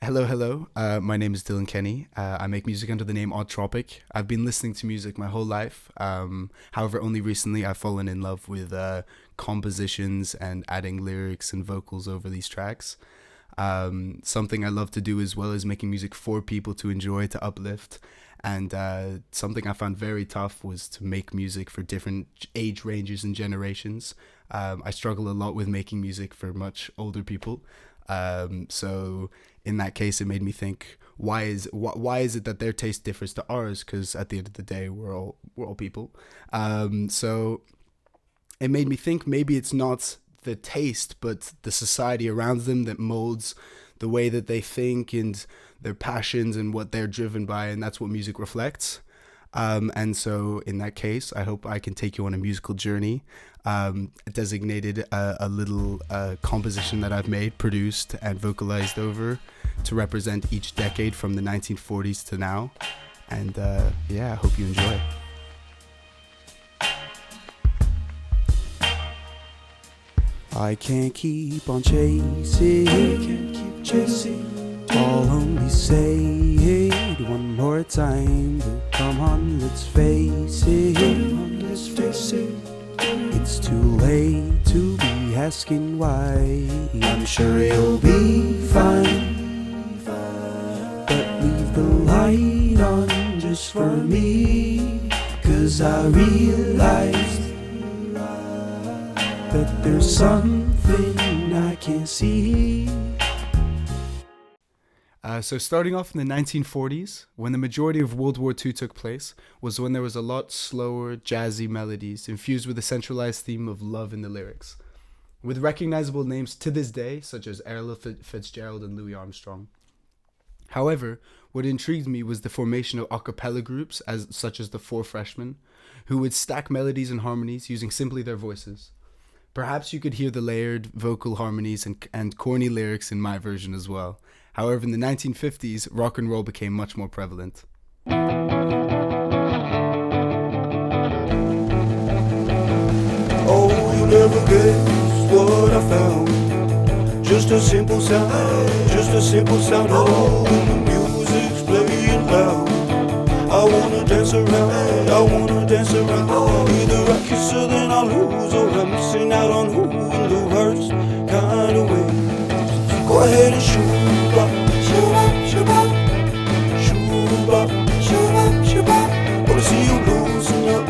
Hello. My name is Dylan Kenny. I make music under the name Tropic. I've been listening to music my whole life. However, only recently I've fallen in love with compositions and adding lyrics and vocals over these tracks. Something I love to do as well is making music for people to enjoy, to uplift. And something I found very tough was to make music for different age ranges and generations. I struggle a lot with making music for much older people. So in that case, it made me think, why is it that their taste differs to ours? Because at the end of the day, we're all people. So it made me think maybe it's not the taste, but the society around them that molds the way that they think and their passions and what they're driven by, and that's what music reflects. And so in that case, I hope I can take you on a musical journey. Designated a little composition that I've made, produced, and vocalized over to represent each decade from the 1940s to now. And I hope you enjoy. I can't keep on chasing, follow me, say it one more time. Come on, let's face it. It's too late to be asking why. I'm sure you'll be fine, but leave the light on just for me. 'Cause I realized that there's something I can't see. So starting off in the 1940s, when the majority of World War II took place, was when there was a lot slower, jazzy melodies infused with a centralized theme of love in the lyrics, with recognizable names to this day, such as Ella Fitzgerald and Louis Armstrong. However, what intrigued me was the formation of a cappella groups, such as the Four Freshmen, who would stack melodies and harmonies using simply their voices. Perhaps you could hear the layered vocal harmonies and corny lyrics in my version as well. However, in the 1950s, rock and roll became much more prevalent. Oh, you never guess what I found. Just a simple sound. Oh, when the music's playing loud, I wanna dance around. Either I kiss her, then I lose, or I'm missing out on who in the worst kind of way. Go ahead and shoot up. Wanna see you losing up.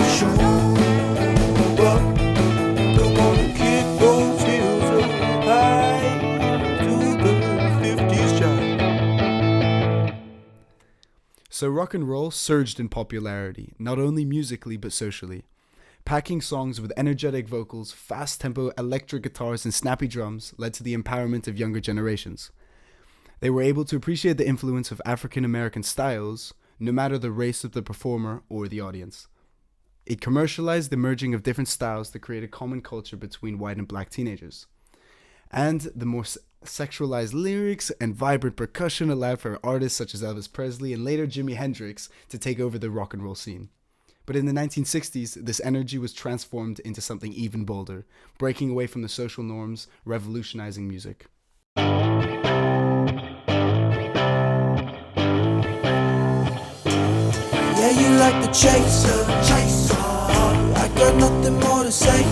Shoot up. Come on and kick those heels up high to the 50s child. So rock and roll surged in popularity, not only musically but socially. Packing songs with energetic vocals, fast-tempo electric guitars, and snappy drums led to the empowerment of younger generations. They were able to appreciate the influence of African American styles, no matter the race of the performer or the audience. It commercialized the merging of different styles to create a common culture between white and black teenagers. And the more sexualized lyrics and vibrant percussion allowed for artists such as Elvis Presley and later Jimi Hendrix to take over the rock and roll scene. But in the 1960s, this energy was transformed into something even bolder, breaking away from the social norms, revolutionizing music. Yeah, you like the chaser. I got nothing more to say.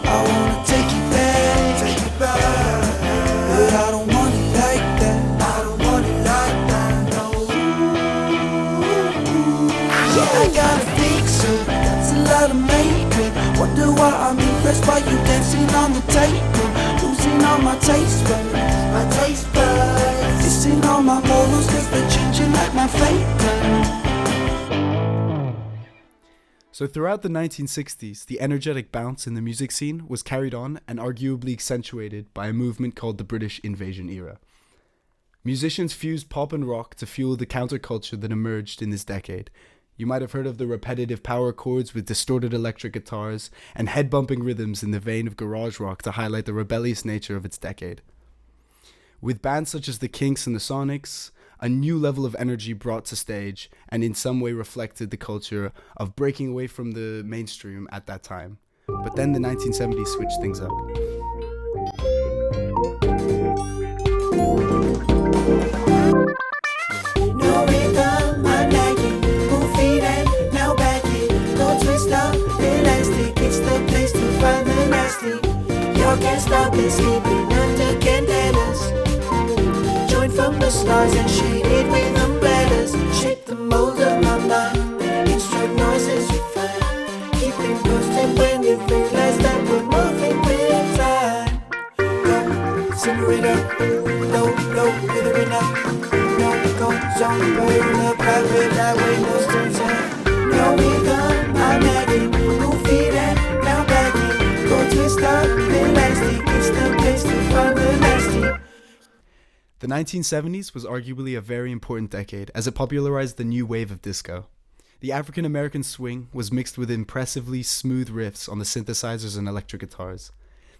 I wanna take you back, but I don't want it like that. No. Yeah, I got a fixer, that's a lot of makeup. Wonder why I'm impressed by you dancing on the table, losing all my taste buds. Missing all my morals 'cause they're changing like my fate. So throughout the 1960s, the energetic bounce in the music scene was carried on and arguably accentuated by a movement called the British Invasion era. Musicians fused pop and rock to fuel the counterculture that emerged in this decade. You might have heard of the repetitive power chords with distorted electric guitars and head-bumping rhythms in the vein of garage rock to highlight the rebellious nature of its decade. With bands such as the Kinks and the Sonics, a new level of energy brought to stage and in some way reflected the culture of breaking away from the mainstream at that time. But then the 1970s switched things up. been sleeping under candelas. Joined from the stars and shaded with umbrellas. Shape the mold of my mind, instruct noises you find. Keeping posted when you realize that we're moving with time. Incinerator, low, withering up. No, it goes on, burn up, private highway, no turns out. No, we gone, I'm nagging, goofy that, now backing. Go twist up, elastic, it's the place to find the nasty. The 1970s was arguably a very important decade as it popularized the new wave of disco. The African-American swing was mixed with impressively smooth riffs on the synthesizers and electric guitars.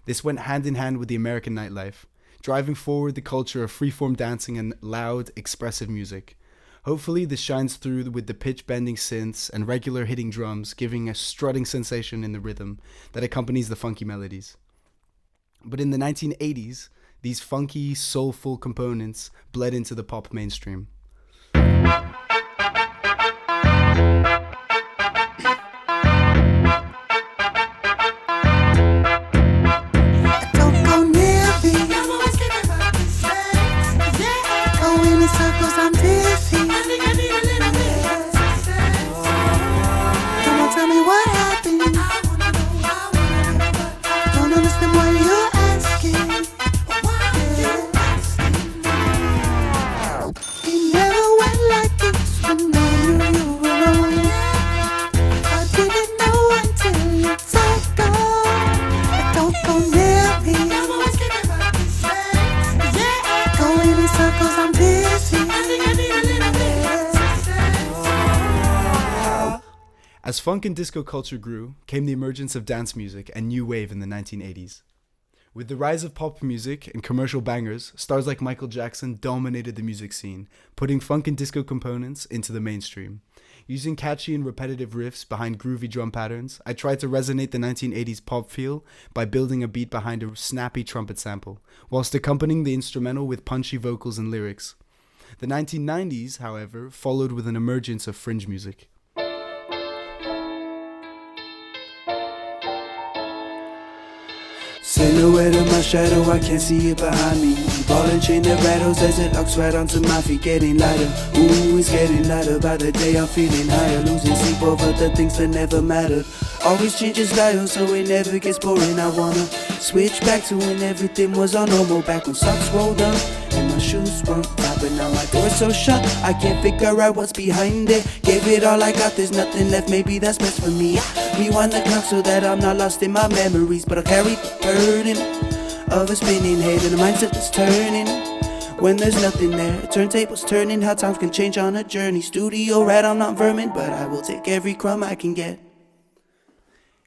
This went hand in hand with the American nightlife, driving forward the culture of freeform dancing and loud, expressive music. Hopefully this shines through with the pitch-bending synths and regular hitting drums, giving a strutting sensation in the rhythm that accompanies the funky melodies. But in the 1980s, these funky, soulful components bled into the pop mainstream. As funk and disco culture grew, came the emergence of dance music and new wave in the 1980s. With the rise of pop music and commercial bangers, stars like Michael Jackson dominated the music scene, putting funk and disco components into the mainstream. Using catchy and repetitive riffs behind groovy drum patterns, I tried to resonate the 1980s pop feel by building a beat behind a snappy trumpet sample, whilst accompanying the instrumental with punchy vocals and lyrics. The 1990s, however, followed with an emergence of fringe music. Silhouette of my shadow, I can't see it behind me. Ball and chain that rattles as it locks right onto my feet. Getting lighter, ooh, it's getting lighter. By the day I'm feeling higher, losing sleep over the things that never mattered. Always changes style so it never gets boring. I wanna switch back to when everything was on normal. Back when socks rolled up and my shoes weren't tied. But now my door's so shut, I can't figure out what's behind it. Gave it all I got, there's nothing left, maybe that's best for me. Rewind the clock so that I'm not lost in my memories. But I'll carry the burden of a spinning head and a mindset that's turning when there's nothing there. Turntables turning, how times can change on a journey. Studio rat, I'm not vermin, but I will take every crumb I can get.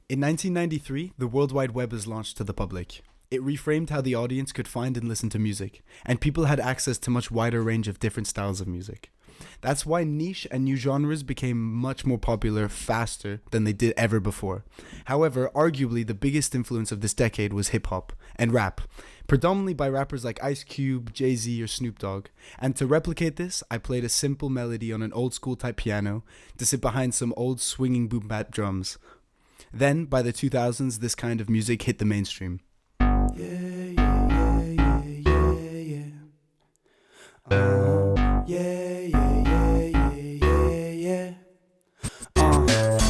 In 1993, the World Wide Web was launched to the public. It reframed how the audience could find and listen to music, and people had access to a much wider range of different styles of music. That's why niche and new genres became much more popular faster than they did ever before. However, arguably the biggest influence of this decade was hip-hop and rap, predominantly by rappers like Ice Cube, Jay-Z, or Snoop Dogg. And to replicate this, I played a simple melody on an old-school type piano to sit behind some old swinging boom-bap drums. Then, by the 2000s, this kind of music hit the mainstream.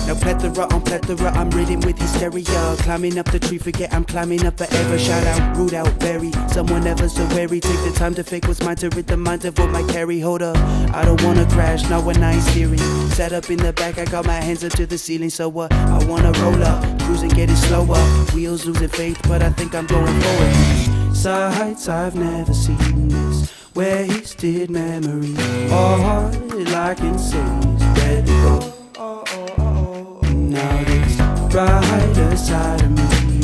Now plethora on plethora, I'm ridden with hysteria. Climbing up the tree, forget I'm climbing up forever. Shout out, root out, berry. Someone ever so wary. Take the time to fake what's mine to rid the minds of what might carry. Hold up, I don't wanna crash, not when I ain't steering. Sat up in the back, I got my hands up to the ceiling. So what? I wanna roll up, cruising, getting slower. Wheels losing faith, but I think I'm going forward. Sights I've never seen this. Wasted memory. All I can say is let it go. Now this brighter side of me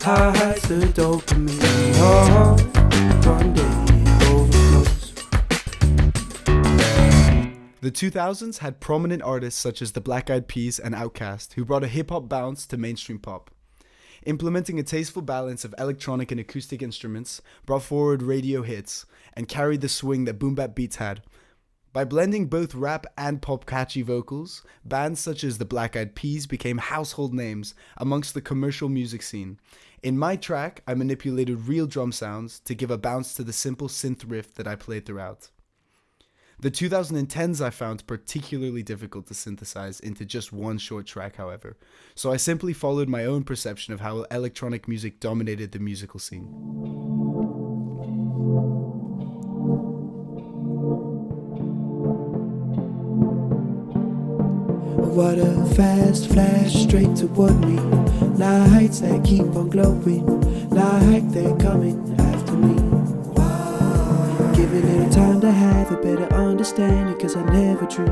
hides the dopamine. Oh, one day it overflows. The 2000s had prominent artists such as the Black Eyed Peas and Outkast, who brought a hip-hop bounce to mainstream pop. Implementing a tasteful balance of electronic and acoustic instruments brought forward radio hits and carried the swing that boom bap beats had. By blending both rap and pop catchy vocals, bands such as the Black Eyed Peas became household names amongst the commercial music scene. In my track, I manipulated real drum sounds to give a bounce to the simple synth riff that I played throughout. The 2010s I found particularly difficult to synthesize into just one short track, however, so I simply followed my own perception of how electronic music dominated the musical scene. What a fast flash straight toward me. Lights that keep on glowing, like they're coming after me. Give it a little time to have a better understanding, cause I never dream.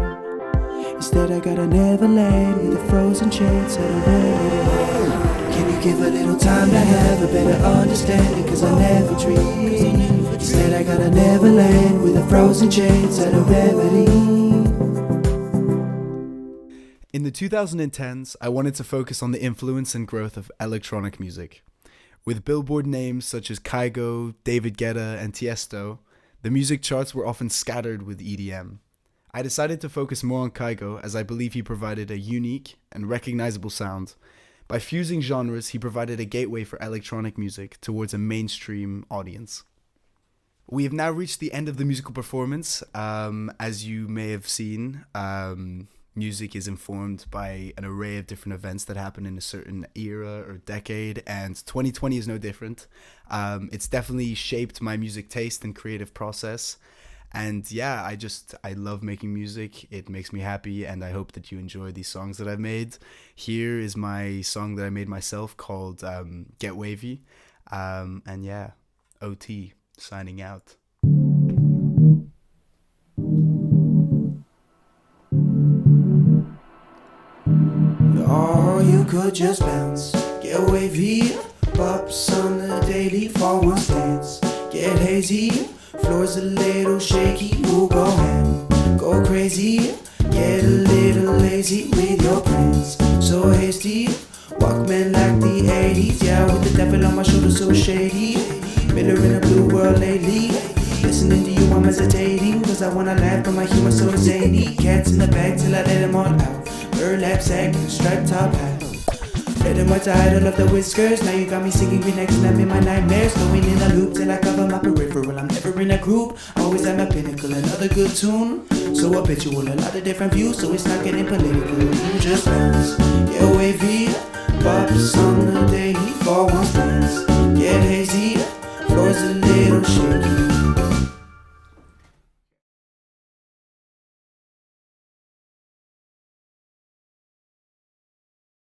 Instead I got a Neverland with a frozen chance at a remedy. Can you give a little time to have a better understanding, cause I never dream. Instead I got a Neverland with a frozen chance at a remedy. In the 2010s, I wanted to focus on the influence and growth of electronic music. With Billboard names such as Kygo, David Guetta, and Tiesto, the music charts were often scattered with EDM. I decided to focus more on Kygo as I believe he provided a unique and recognizable sound. By fusing genres, he provided a gateway for electronic music towards a mainstream audience. We have now reached the end of the musical performance. As you may have seen, music is informed by an array of different events that happen in a certain era or decade, and 2020 is no different. It's definitely shaped my music taste and creative process. And yeah, I love making music. It makes me happy, and I hope that you enjoy these songs that I've made. Here is my song that I made myself called Get Wavy. And yeah, OT, signing out. Or you could just bounce, get wavy, pops on the daily for one stance. Get hazy, floor's a little shaky, you go ham, go crazy, get a little lazy with your plans. So hasty, Walkman like the 80s, yeah, with the devil on my shoulder so shady. Miller in a blue world lately, listening to you I'm hesitating, cause I wanna laugh but my humor so zany. Cats in the bag till I let them all out. Burlap sack, striped top hat. Red and white's the idol of the whiskers. Now you got me singing me next and I'm in my nightmares. Going in a loop till I cover my peripheral. I'm never in a group, always at my pinnacle. Another good tune, so habitual. A lot of different views, so it's not getting political. You just bounce, get wavy, pops on the day.